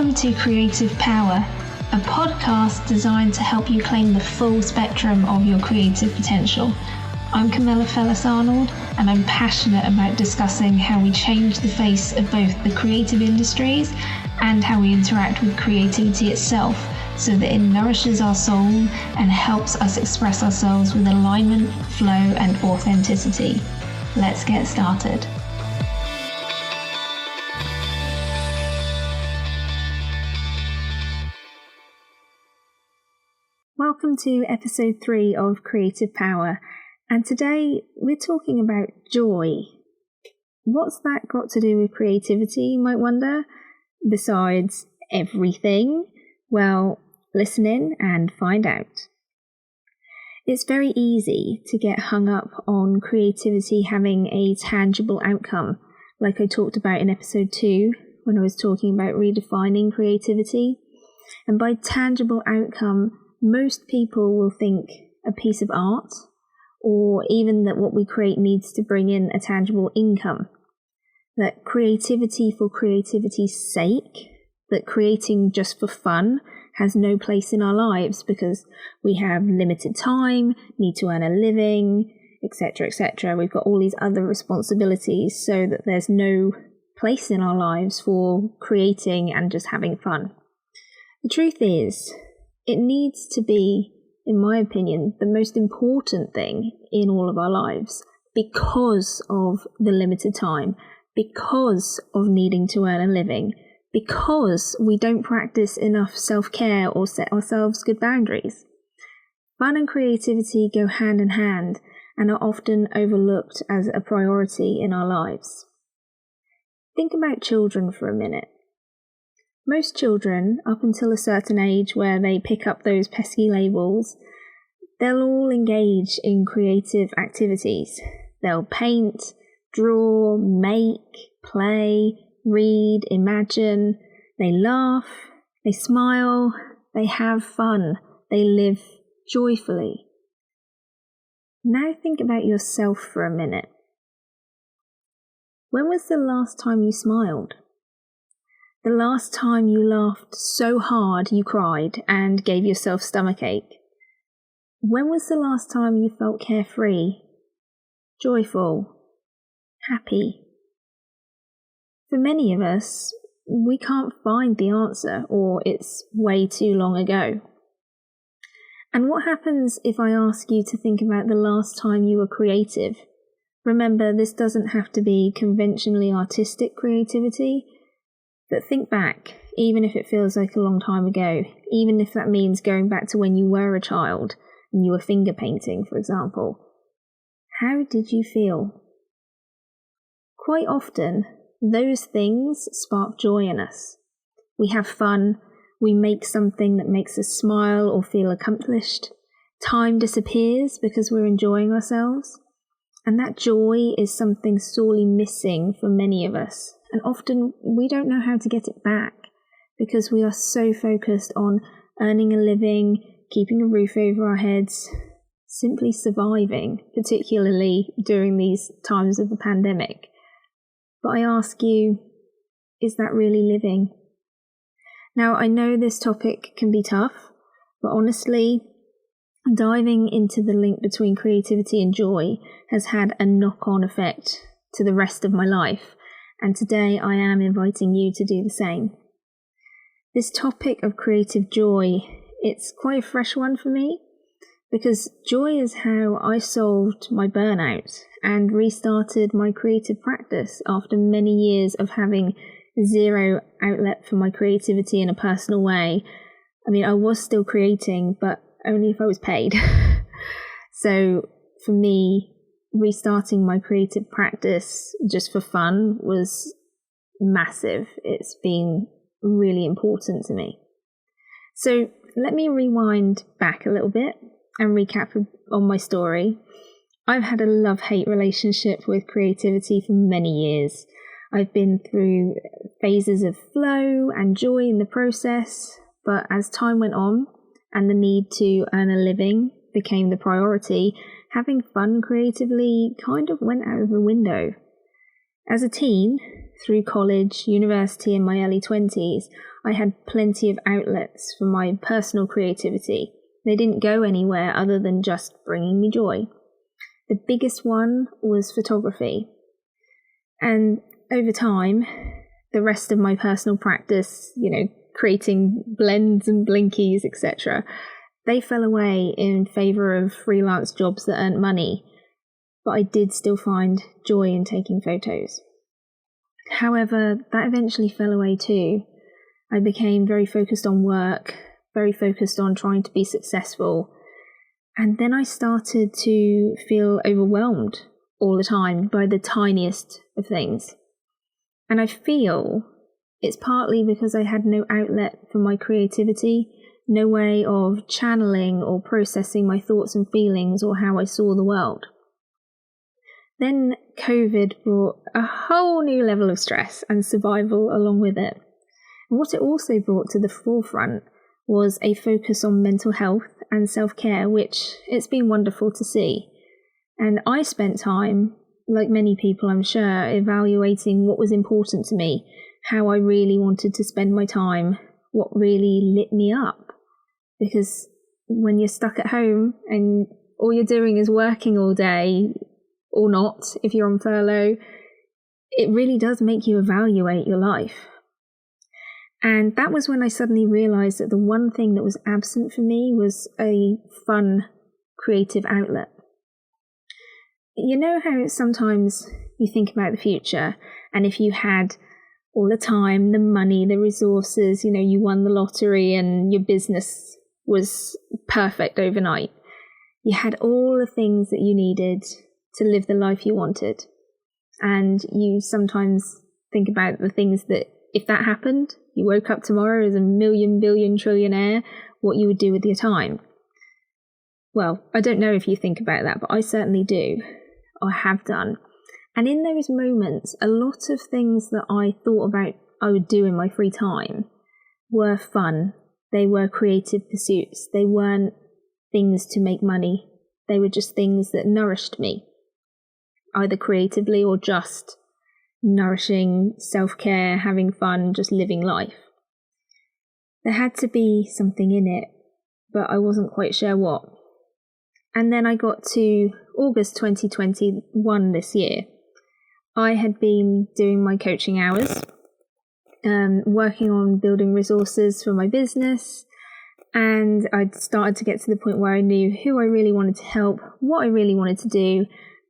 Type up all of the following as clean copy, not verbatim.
Welcome to Creative Power, a podcast designed to help you claim the full spectrum of your creative potential. I'm Camilla Fellis-Arnold, and I'm passionate about discussing how we change the face of both the creative industries and how we interact with creativity itself, so that it nourishes our soul and helps us express ourselves with alignment, flow, and authenticity. Let's get started. Welcome to episode 3 of Creative Power, and today we're talking about joy. What's that got to do with creativity, you might wonder? Besides everything? Well, listen in and find out. It's very easy to get hung up on creativity having a tangible outcome, like I talked about in episode 2 when I was talking about redefining creativity. And by tangible outcome, most people will think a piece of art, or even that what we create needs to bring in a tangible income. That creativity for creativity's sake, that creating just for fun has no place in our lives because we have limited time, need to earn a living, etc., etc. We've got all these other responsibilities, so that there's no place in our lives for creating and just having fun. The truth is, it needs to be, in my opinion, the most important thing in all of our lives because of the limited time, because of needing to earn a living, because we don't practice enough self-care or set ourselves good boundaries. Fun and creativity go hand in hand and are often overlooked as a priority in our lives. Think about children for a minute. Most children, up until a certain age where they pick up those pesky labels, they'll all engage in creative activities. They'll paint, draw, make, play, read, imagine. They laugh, they smile, they have fun, they live joyfully. Now think about yourself for a minute. When was the last time you smiled? The last time you laughed so hard you cried and gave yourself stomachache? When was the last time you felt carefree, joyful, happy? For many of us, we can't find the answer, or it's way too long ago. And what happens if I ask you to think about the last time you were creative? Remember, this doesn't have to be conventionally artistic creativity. But think back, even if it feels like a long time ago, even if that means going back to when you were a child and you were finger painting, for example. How did you feel? Quite often, those things spark joy in us. We have fun, we make something that makes us smile or feel accomplished. Time disappears because we're enjoying ourselves. And that joy is something sorely missing for many of us. And often we don't know how to get it back because we are so focused on earning a living, keeping a roof over our heads, simply surviving, particularly during these times of the pandemic. But I ask you, is that really living? Now, I know this topic can be tough, but honestly, diving into the link between creativity and joy has had a knock-on effect to the rest of my life. And today I am inviting you to do the same. This topic of creative joy, it's quite a fresh one for me, because joy is how I solved my burnout and restarted my creative practice after many years of having zero outlet for my creativity in a personal way. I mean, I was still creating, but only if I was paid. So for me, restarting my creative practice just for fun was massive. It's been really important to me. So let me rewind back a little bit and recap on my story. I've had a love-hate relationship with creativity for many years. I've been through phases of flow and joy in the process, but as time went on and the need to earn a living became the priority, having fun creatively kind of went out of the window. As a teen, through college, university, and my early 20s, I had plenty of outlets for my personal creativity. They didn't go anywhere other than just bringing me joy. The biggest one was photography. And over time, the rest of my personal practice, creating blends and blinkies, etc., they fell away in favour of freelance jobs that earned money. But I did still find joy in taking photos. However, that eventually fell away too. I became very focused on work, very focused on trying to be successful. And then I started to feel overwhelmed all the time by the tiniest of things. And I feel it's partly because I had no outlet for my creativity, no way of channeling or processing my thoughts and feelings or how I saw the world. Then COVID brought a whole new level of stress and survival along with it. And what it also brought to the forefront was a focus on mental health and self-care, which it's been wonderful to see. And I spent time, like many people I'm sure, evaluating what was important to me, how I really wanted to spend my time, what really lit me up. Because when you're stuck at home and all you're doing is working all day, or not, if you're on furlough, it really does make you evaluate your life. And that was when I suddenly realised that the one thing that was absent for me was a fun, creative outlet. You know how sometimes you think about the future, and if you had all the time, the money, the resources, you won the lottery and your business was perfect overnight. You had all the things that you needed to live the life you wanted. And you sometimes think about the things that, if that happened, you woke up tomorrow as a million, billion, trillionaire, what you would do with your time. Well, I don't know if you think about that, but I certainly do, or have done. And in those moments, a lot of things that I thought about I would do in my free time were fun. They were creative pursuits. They weren't things to make money. They were just things that nourished me, either creatively or just nourishing self-care, having fun, just living life. There had to be something in it, but I wasn't quite sure what. And then I got to August 2021 this year. I had been doing my coaching hours, working on building resources for my business, and I'd started to get to the point where I knew who I really wanted to help, what I really wanted to do.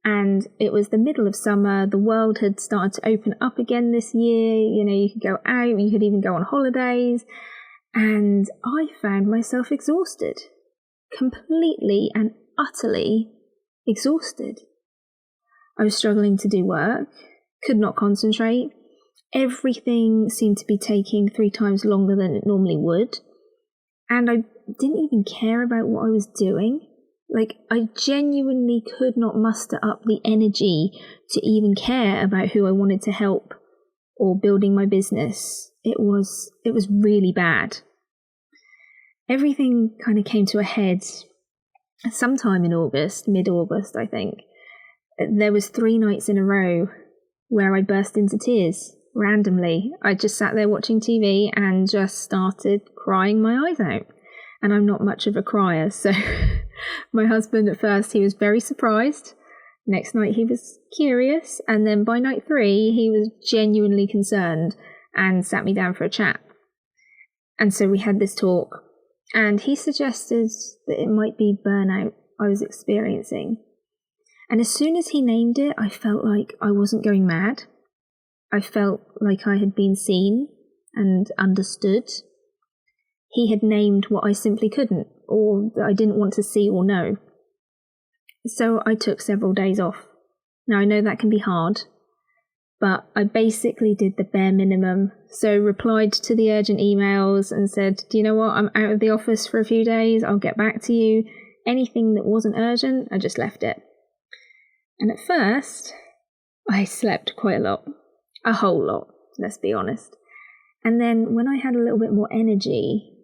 And it was the middle of summer. The world had started to open up again this year. You could go out, you could even go on holidays. And I found myself exhausted, completely and utterly exhausted. I was struggling to do work, could not concentrate. Everything seemed to be taking 3 times longer than it normally would. And I didn't even care about what I was doing. I genuinely could not muster up the energy to even care about who I wanted to help or building my business. It was really bad. Everything kind of came to a head sometime in August, mid-August, I think. There was 3 nights in a row where I burst into tears randomly. I just sat there watching TV and just started crying my eyes out. And I'm not much of a crier, so my husband at first, he was very surprised. Next night he was curious, and then by night 3 he was genuinely concerned and sat me down for a chat. And so we had this talk, and he suggested that it might be burnout I was experiencing. And as soon as he named it, I felt like I wasn't going mad. I felt like I had been seen and understood. He had named what I simply couldn't, or that I didn't want to see or know. So I took several days off. Now I know that can be hard, but I basically did the bare minimum. So replied to the urgent emails and said, do you know what, I'm out of the office for a few days, I'll get back to you. Anything that wasn't urgent, I just left it. And at first, I slept quite a lot. A whole lot, let's be honest. And then when I had a little bit more energy,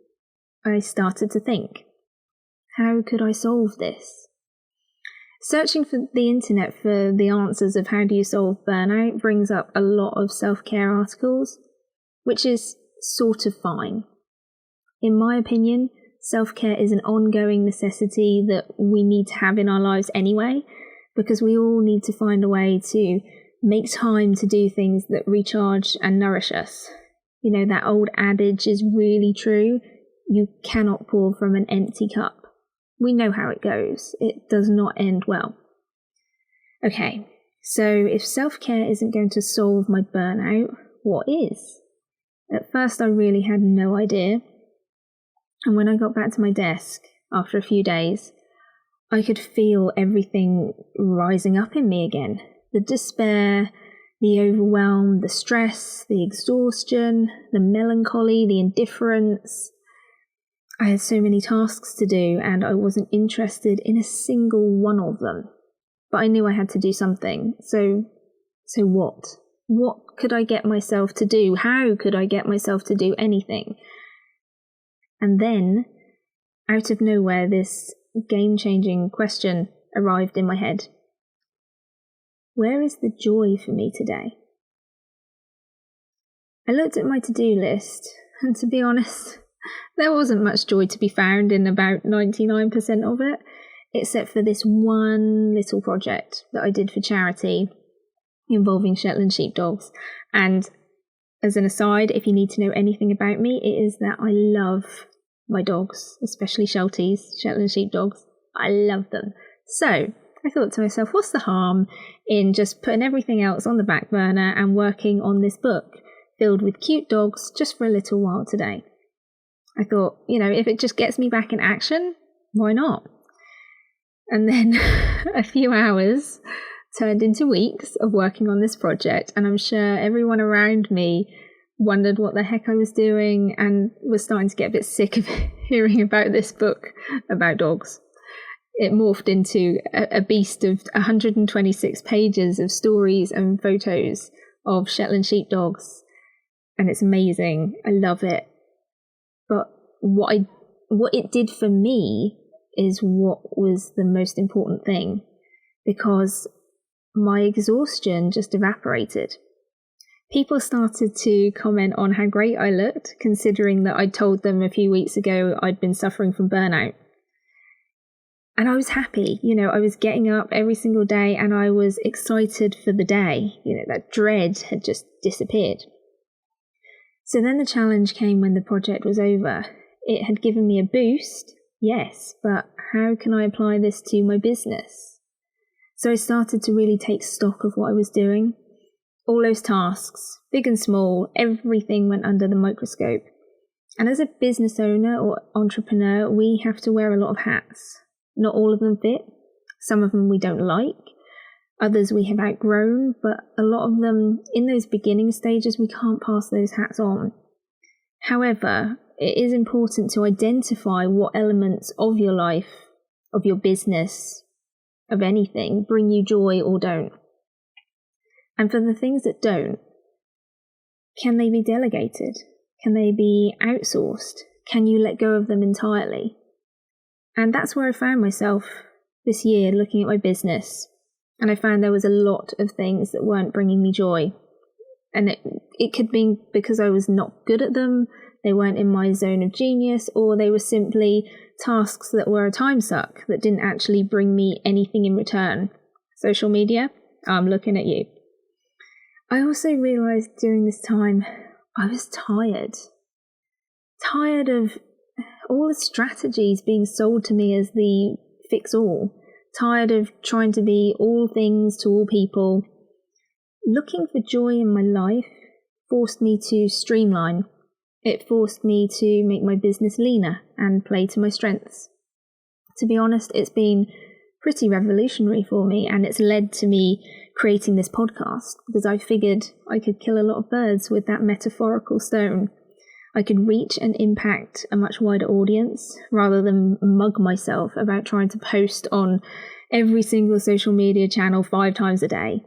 I started to think, how could I solve this? Searching for the internet for the answers of how do you solve burnout brings up a lot of self-care articles, which is sort of fine. In my opinion, self-care is an ongoing necessity that we need to have in our lives anyway, because we all need to find a way to make time to do things that recharge and nourish us. You know, that old adage is really true. You cannot pour from an empty cup. We know how it goes. It does not end well. Okay, so if self-care isn't going to solve my burnout, what is? At first, I really had no idea. And when I got back to my desk after a few days, I could feel everything rising up in me again. The despair, the overwhelm, the stress, the exhaustion, the melancholy, the indifference. I had so many tasks to do and I wasn't interested in a single one of them. But I knew I had to do something. So what? What could I get myself to do? How could I get myself to do anything? And then, out of nowhere, this game-changing question arrived in my head. Where is the joy for me today? I looked at my to-do list, and to be honest, there wasn't much joy to be found in about 99% of it, except for this one little project that I did for charity involving Shetland sheepdogs. And as an aside, if you need to know anything about me, it is that I love my dogs, especially Shelties, Shetland sheepdogs. I love them. So I thought to myself, what's the harm in just putting everything else on the back burner and working on this book filled with cute dogs just for a little while today? I thought, you know, if it just gets me back in action, why not? And then a few hours turned into weeks of working on this project, and I'm sure everyone around me wondered what the heck I was doing and was starting to get a bit sick of hearing about this book about dogs. It morphed into a beast of 126 pages of stories and photos of Shetland sheepdogs, and it's amazing. I love it. But what it did for me is what was the most important thing, because my exhaustion just evaporated. People started to comment on how great I looked, considering that I'd told them a few weeks ago I'd been suffering from burnout. And I was happy, you know, I was getting up every single day and I was excited for the day. You know, that dread had just disappeared. So then the challenge came when the project was over. It had given me a boost, yes, but how can I apply this to my business? So I started to really take stock of what I was doing. All those tasks, big and small, everything went under the microscope. And as a business owner or entrepreneur, we have to wear a lot of hats. Not all of them fit. Some of them we don't like. Others we have outgrown, but a lot of them, in those beginning stages, we can't pass those hats on. However, it is important to identify what elements of your life, of your business, of anything, bring you joy or don't. And for the things that don't, can they be delegated? Can they be outsourced? Can you let go of them entirely? And that's where I found myself this year looking at my business. And I found there was a lot of things that weren't bringing me joy. And it could be because I was not good at them, they weren't in my zone of genius, or they were simply tasks that were a time suck that didn't actually bring me anything in return. Social media, I'm looking at you. I also realised during this time I was tired. Tired of all the strategies being sold to me as the fix-all. Tired of trying to be all things to all people. Looking for joy in my life forced me to streamline. It forced me to make my business leaner and play to my strengths. To be honest, it's been pretty revolutionary for me, and it's led to me creating this podcast because I figured I could kill a lot of birds with that metaphorical stone. I could reach and impact a much wider audience rather than mug myself about trying to post on every single social media channel 5 times a day.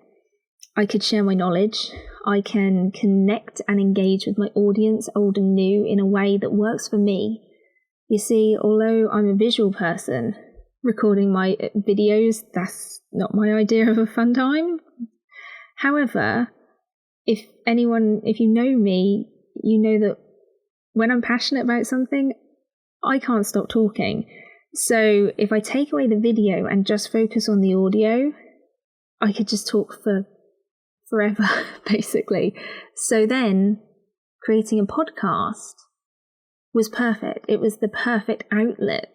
I could share my knowledge. I can connect and engage with my audience, old and new, in a way that works for me. You see, although I'm a visual person, recording my videos, that's not my idea of a fun time. However, if you know me, you know that when I'm passionate about something, I can't stop talking. So if I take away the video and just focus on the audio, I could just talk for forever, basically. So then creating a podcast was perfect. It was the perfect outlet.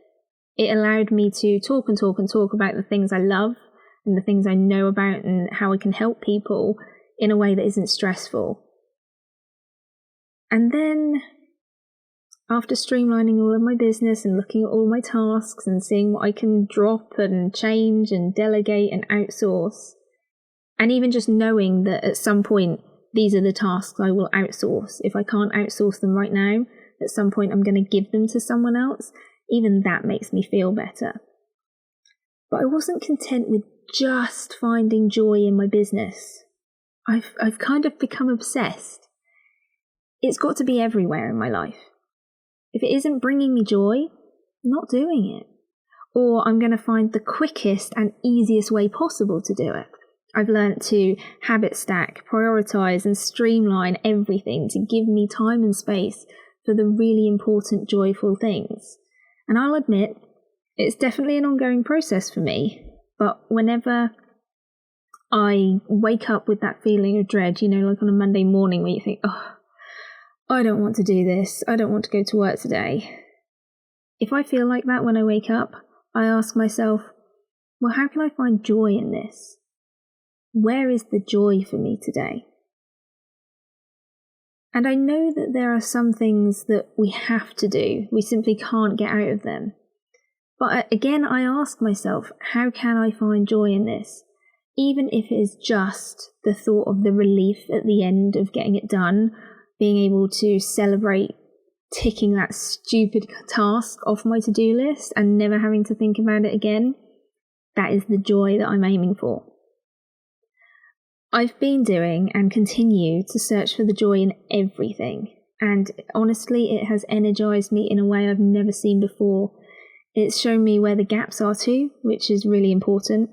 It allowed me to talk and talk and talk about the things I love and the things I know about and how I can help people in a way that isn't stressful. And then after streamlining all of my business and looking at all my tasks and seeing what I can drop and change and delegate and outsource, and even just knowing that at some point these are the tasks I will outsource. If I can't outsource them right now, at some point I'm going to give them to someone else. Even that makes me feel better. But I wasn't content with just finding joy in my business. I've kind of become obsessed. It's got to be everywhere in my life. If it isn't bringing me joy, I'm not doing it. Or I'm going to find the quickest and easiest way possible to do it. I've learnt to habit stack, prioritize and streamline everything to give me time and space for the really important, joyful things. And I'll admit, it's definitely an ongoing process for me. But whenever I wake up with that feeling of dread, like on a Monday morning where you think, oh, I don't want to do this. I don't want to go to work today. If I feel like that when I wake up, I ask myself, well, how can I find joy in this? Where is the joy for me today? And I know that there are some things that we have to do. We simply can't get out of them. But again, I ask myself, how can I find joy in this? Even if it is just the thought of the relief at the end of getting it done, being able to celebrate ticking that stupid task off my to-do list and never having to think about it again, that is the joy that I'm aiming for. I've been doing and continue to search for the joy in everything, and honestly it has energized me in a way I've never seen before. It's shown me where the gaps are too, which is really important.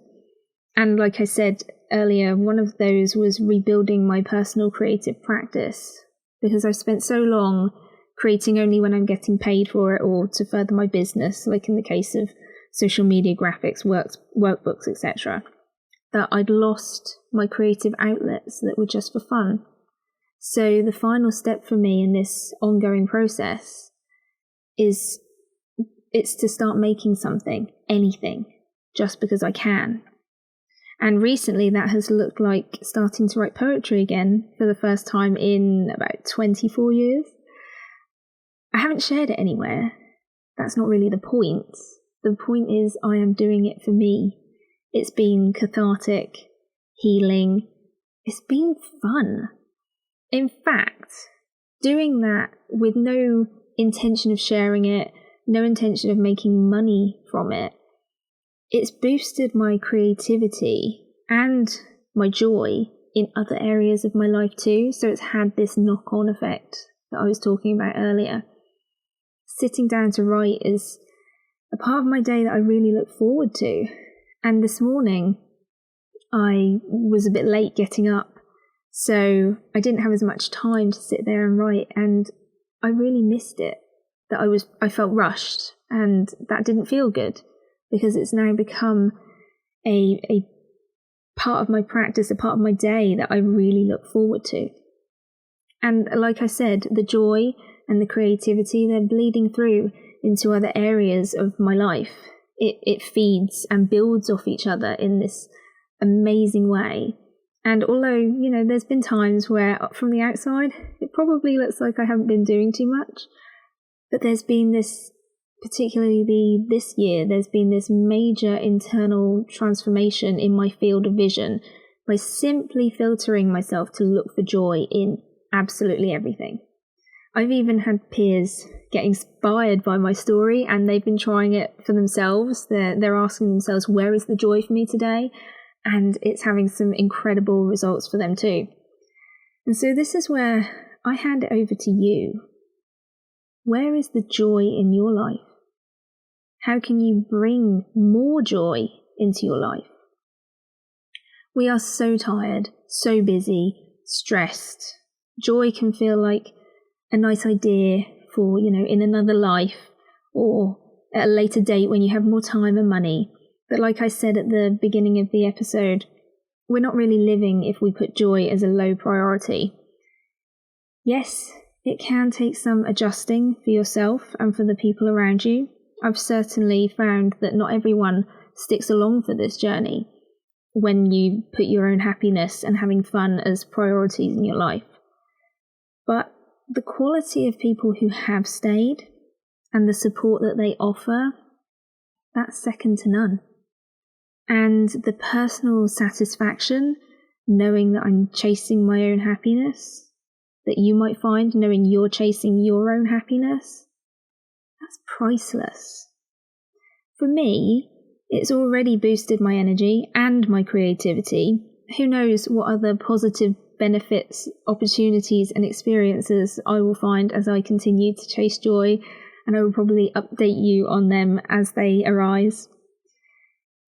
And like I said earlier, one of those was rebuilding my personal creative practice, because I've spent so long creating only when I'm getting paid for it or to further my business, like in the case of social media graphics, workbooks, etc., that I'd lost my creative outlets that were just for fun. So the final step for me in this ongoing process is it's to start making something, anything, just because I can. And recently that has looked like starting to write poetry again for the first time in about 24 years. I haven't shared it anywhere. That's not really the point. The point is I am doing it for me. It's been cathartic, healing. It's been fun. In fact, doing that with no intention of sharing it, no intention of making money from it, it's boosted my creativity and my joy in other areas of my life too. So it's had this knock-on effect that I was talking about earlier. Sitting down to write is a part of my day that I really look forward to. And this morning, I was a bit late getting up, so I didn't have as much time to sit there and write, and I really missed it. I felt rushed, and that didn't feel good, because it's now become a part of my practice, a part of my day that I really look forward to. And like I said, the joy and the creativity, they're bleeding through into other areas of my life. It feeds and builds off each other in this amazing way. And although, there's been times where from the outside, it probably looks like I haven't been doing too much, but there's been this, particularly this year, there's been this major internal transformation in my field of vision by simply filtering myself to look for joy in absolutely everything. I've even had peers get inspired by my story, and they've been trying it for themselves. They're asking themselves, where is the joy for me today? And it's having some incredible results for them too. And so this is where I hand it over to you. Where is the joy in your life? How can you bring more joy into your life? We are so tired, so busy, stressed. Joy can feel like a nice idea for, in another life or at a later date when you have more time and money. But like I said at the beginning of the episode, we're not really living if we put joy as a low priority. Yes, it can take some adjusting for yourself and for the people around you. I've certainly found that not everyone sticks along for this journey when you put your own happiness and having fun as priorities in your life. But the quality of people who have stayed and the support that they offer, that's second to none. And the personal satisfaction, knowing that I'm chasing my own happiness, that you might find knowing you're chasing your own happiness, that's priceless. For me, it's already boosted my energy and my creativity. Who knows what other positive benefits, opportunities and experiences I will find as I continue to chase joy, and I will probably update you on them as they arise.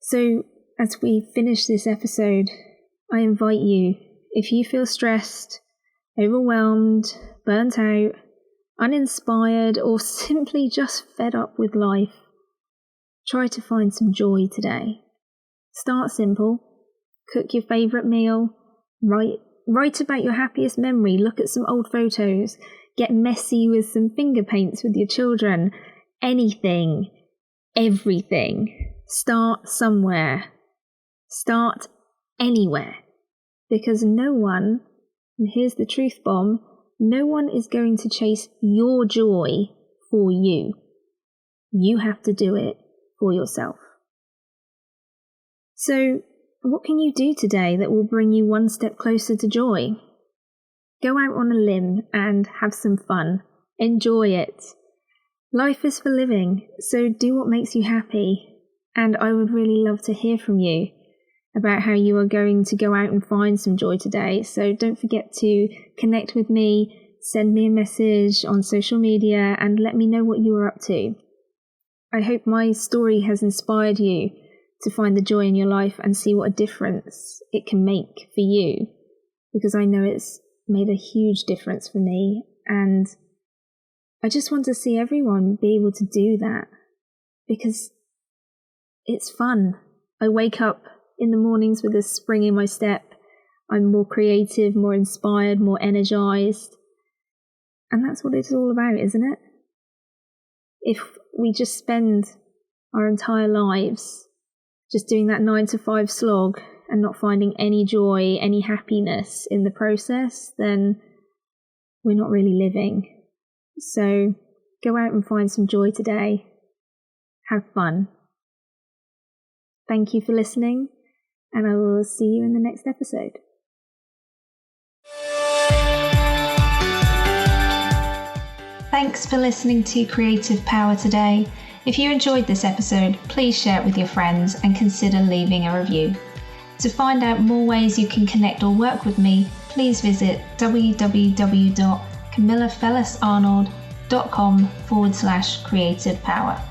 So as we finish this episode, I invite you, if you feel stressed, overwhelmed, burnt out, uninspired, or simply just fed up with life, try to find some joy today. Start simple. Cook your favourite meal. Write about your happiest memory. Look at some old photos. Get messy with some finger paints with your children. Anything. Everything. Start somewhere. Start anywhere. Because no one, and here's the truth bomb, no one is going to chase your joy for you. You have to do it for yourself. So, what can you do today that will bring you one step closer to joy? Go out on a limb and have some fun. Enjoy it. Life is for living, so do what makes you happy. And I would really love to hear from you about how you are going to go out and find some joy today. So don't forget to connect with me, send me a message on social media, and let me know what you are up to. I hope my story has inspired you to find the joy in your life and see what a difference it can make for you, because I know it's made a huge difference for me, and I just want to see everyone be able to do that because it's fun. I wake up in the mornings with a spring in my step. I'm more creative, more inspired, more energized, and that's what it's all about, isn't it? If we just spend our entire lives just doing that 9-to-5 slog and not finding any joy, any happiness in the process, then we're not really living. So go out and find some joy today. Have fun. Thank you for listening, and I will see you in the next episode. Thanks for listening to Creative Power today. If you enjoyed this episode, please share it with your friends and consider leaving a review. To find out more ways you can connect or work with me, please visit www.camillafellisarnold.com/creative power.